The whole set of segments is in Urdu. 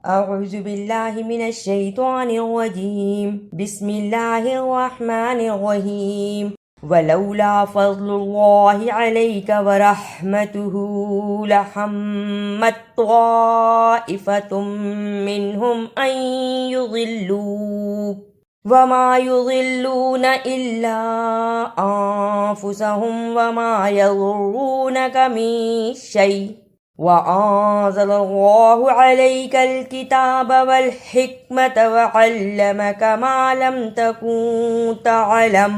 اعوذ باللہ من الشیطان الرجیم بسم اللہ الرحمن الرحیم ولولا فضل اللہ علیک ورحمتہ لہمت طائفۃ منہم ان یضلوک وما يضلون إلا أنفسهم وما يضرونك من شيء وأنزل الله عليك الكتاب والحكمة وعلمك ما لم تكن تعلم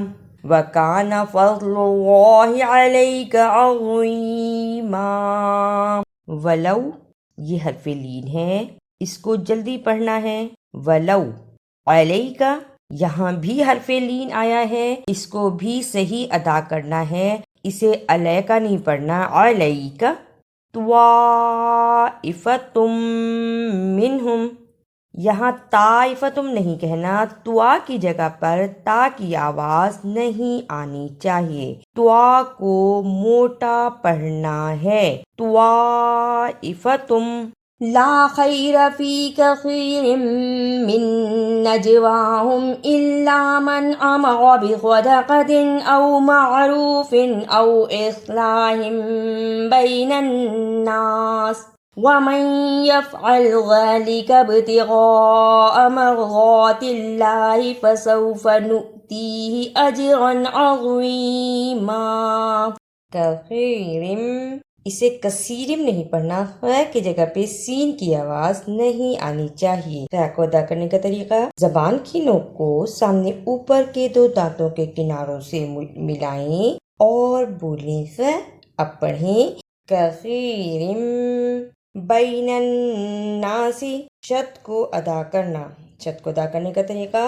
وكان فضل الله عليك عظيما۔ ولو یہ حرف لین ہے، اس کو جلدی پڑھنا ہے۔ ولو علیکا یہاں بھی حرف لین آیا ہے، اس کو بھی صحیح ادا کرنا ہے، اسے علیکا نہیں پڑھنا، علیکا۔ طائفتم منہم، یہاں طائفتم نہیں کہنا، توا کی جگہ پر تا کی آواز نہیں آنی چاہیے، توا کو موٹا پڑھنا ہے، طائفتم۔ لا خیر فی کثیر من نجواہم الا من امر بصدقۃ او معروف او اصلاح بین الناس ومن یفعل ذلک ابتغاء مرضات اللہ فسوف نؤتیہ اجرا عظیما۔ کثیر، اسے کثیرم نہیں پڑھنا، خ کی جگہ پہ سین کی آواز نہیں آنی چاہیے۔ خ کو ادا کرنے کا طریقہ، زبان کی نوک کو سامنے اوپر کے دو دانتوں کے کناروں سے ملائیں اور بولیں خ۔ اب پڑھیں کثیرم بین الناس، شد کو ادا کرنا۔ شد کو ادا کرنے کا طریقہ،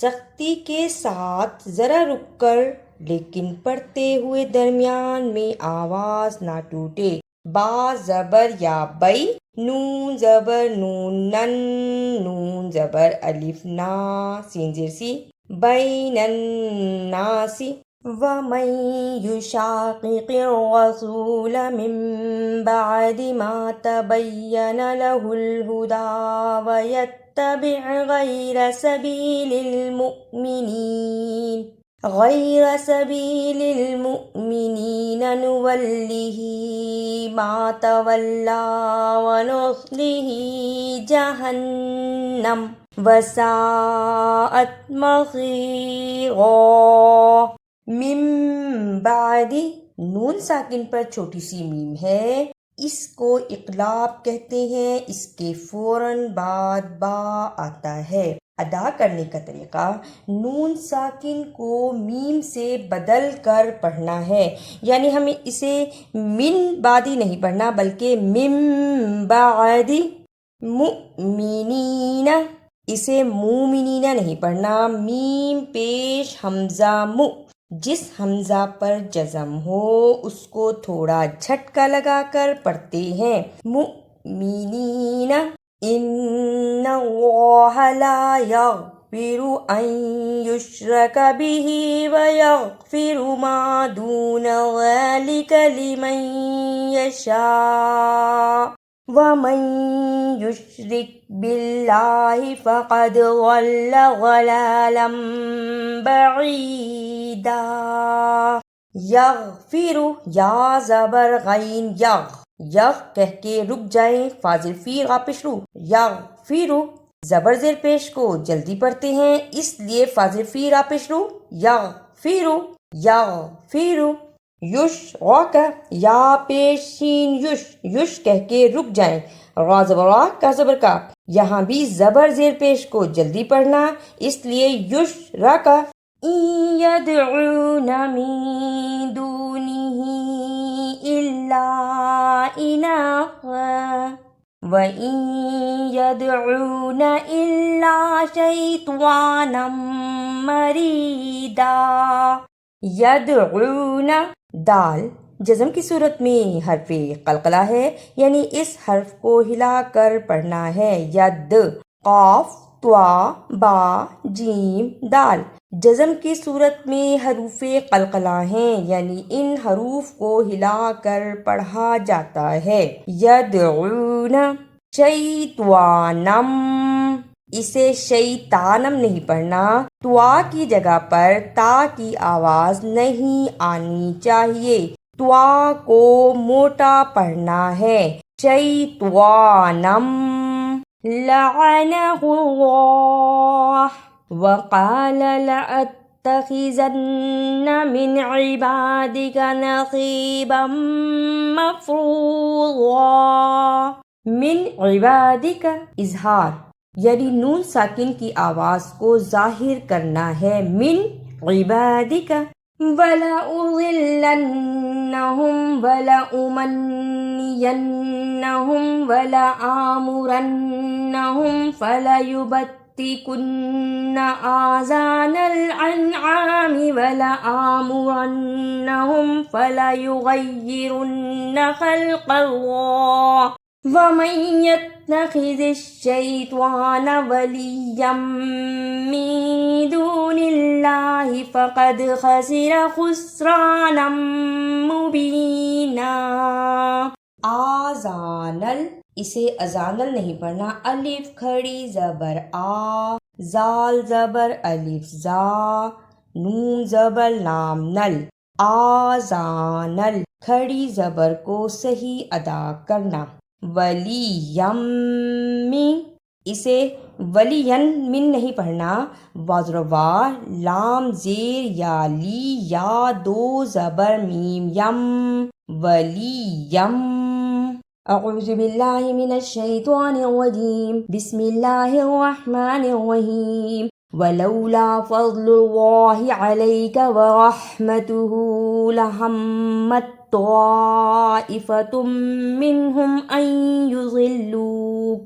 سختی کے ساتھ ذرا رک کر لیکن پڑھتے ہوئے درمیان میں آواز نہ ٹوٹے۔ با زبر یا بئی، نون زبر نون نن، نون زبر الف نا، سین زیر سی، بین الناس۔ وَمَن يُشَاقِقِ الرَّسُولَ مِن بَعْدِ مَا تَبَيَّنَ لَهُ الْهُدَى وَيَتَّبِعْ غَيْرَ سَبِيلِ الْمُؤْمِنِينَ نُوَلِّهِ مَا تَوَلَّى وَنُصْلِهِ جَهَنَّمَ وَسَاءَتْ مَصِيرًا۔ من بعد، نون ساکن پر چھوٹی سی میم ہے، اس کو اقلاب کہتے ہیں، اس کے فوراً بعد با آتا ہے۔ ادا کرنے کا طریقہ، نون ساکن کو میم سے بدل کر پڑھنا ہے، یعنی ہمیں اسے من بعدی نہیں پڑھنا بلکہ من بعد مؤمنین، اسے مومنین نہیں پڑھنا، میم پیش حمزہ مو، جس حمزہ پر جزم ہو اس کو تھوڑا جھٹکا لگا کر پڑھتے ہیں، مؤمنین۔ ان اللہ لا یغفر ان یشرک بہ ویغفر ما دون ذلک لمن یشاء ومن یشرک باللہ فقد ضل ضلالا بعیدا۔ یغفر، یا زبر غین یغ، یغ کہہ کے رک جائیں، فاضل فی را پیش رو، یغفر۔ زبر زیر پیش کو جلدی پڑھتے ہیں اس لیے فاضل فی را پیش رو، یغفر، یغفر۔ یش را کا یا پیش شین یش، یش کہہ کے رک جائیں، را زبر را کا زبر کا، یہاں بھی زبر زیر پیش کو جلدی پڑھنا اس لیے یش را کا۔ ان یدعون من دونہ الا اناثا وَإِن يَدْعُونَ إِلَّا شَيْطَانًا مَرِيدًا۔ یدعون، دال جزم کی صورت میں حرف قلقلہ ہے، یعنی اس حرف کو ہلا کر پڑھنا ہے۔ ید، قاف، طوا، با، جیم، دال جزم کی صورت میں حروف قلقلہ ہیں، یعنی ان حروف کو ہلا کر پڑھا جاتا ہے۔ یدعون۔ شیطوانم، اسے شیطانم نہیں پڑھنا، توا کی جگہ پر تا کی آواز نہیں آنی چاہیے، توا کو موٹا پڑھنا ہے، شیطوانم۔ لعنہ اللہ وقال لأتخذن من عبادك نصيبا مفروضا، من عبادك اظہار یعنی نون ساکن کی آواز کو ظاہر کرنا ہے، من عبادك، وَلَأُضِلَّنَّهُمْ وَلَأُمَنِّيَنَّهُمْ وَلَآمُرَنَّهُمْ فَلَيُبَتِّكُنَّ آذَانَ الْأَنْعَامِ وَلَآمُرَنَّهُمْ فَلَيُغَيِّرُنَّ خَلْقَ اللَّهِ وَمَن يَتَّخِذِ الشَّيْطَانَ وَلِيًّا مِّن دُونِ اللَّهِ فَقَدْ خَسِرَ خُسْرَانًا مُّبِينًا۔ آذانل، اسے ازانل نہیں پڑھنا، الف کھڑی زبر آ، زال زبر الف زا، نون زبر لام نل، آذانل، کھڑی زبر کو صحیح ادا کرنا، ولی اسے ولین من نہیں پڑھنا، واضروا، لام زیر یا لی، یا دو زبر میم یم، ولیم۔ اعوذ باللہ من الشیطان الرجیم، بسم اللہ الرحمن الرحیم، ولولا فضل اللہ علیک ورحمتہ لہمت طائفة منهم أن يضلوك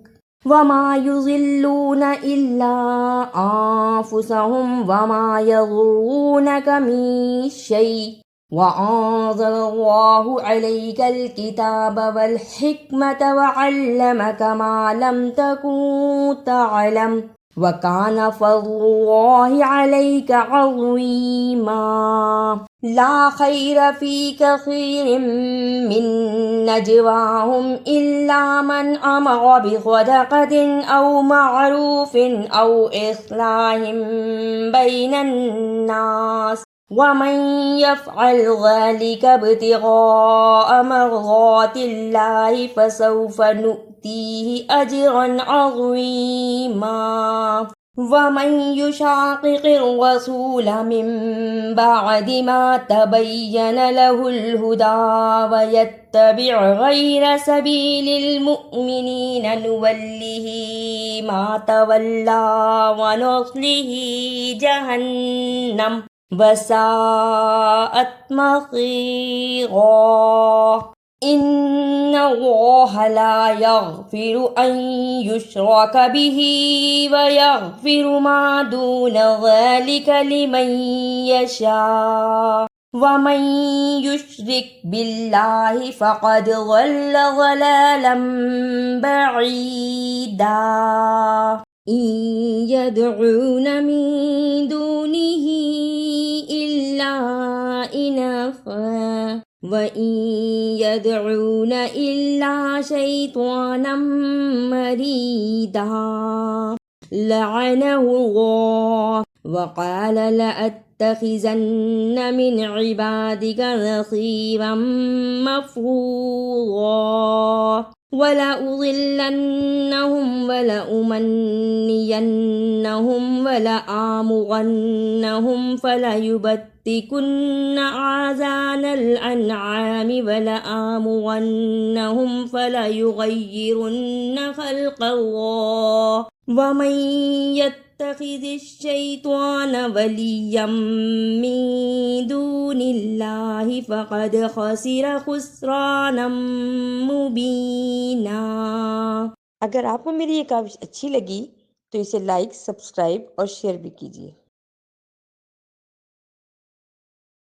وما يضلون إلا أنفسهم وما يضرونك من شيء وأنزل الله عليك الكتاب والحكمة وعلمك ما لم تكن تعلم وَكَانَ فَضْلُ اللَّهِ عَلَيْكَ عَظِيمًا۔ لا خير في كثير من نجواهم إلا من أمر بصدقة أو معروف أو إصلاح بين الناس ومن يفعل ذلك ابتغاء مرضات الله فسوف نؤتيه أجرا عظيما۔ ومن يشاقق الرسول من بعد ما تبين له الهدى ويتبع غير سبيل المؤمنين نوله ما تولى ونصله جهنم وساءت مصيرا۔ إن الله لا يغفر أن يشرك به ويغفر ما دون ذلك لمن يشاء ومن يشرك بالله فقد ضل ضلالا بعيدا۔ إن يدعون من دونه إلا إناثا وَإِن يَدْعُونَ إِلَّا شَيْطَانًا مَّرِيدًا لَعَنَهُ اللَّهُ وَقَالَ لَأَتَّخِذَنَّ مِنْ عِبَادِكَ نَصِيبًا مَّفْرُوضًا وَلَأُضِلَّنَّهُمْ وَلَأُمَنِّيَنَّهُمْ وَلَآمُرَنَّهُمْ فَلَيُبَتِّكُنَّ آذَانَ الْأَنْعَامِ وَلَآمُرَنَّهُمْ فَلَيُغَيِّرُنَّ خَلْقَ اللَّهِ وَمَن يَتَّخِذِ الشَّيْطَانَ وَلِيًّا مِّن دُونِ اللَّهِ فَقَدْ خَسِرَ خُسْرَانًا مُّبِينًا۔ اگر آپ کو میری یہ کاوش اچھی لگی تو اسے لائک، سبسکرائب اور شیئر بھی کیجیے۔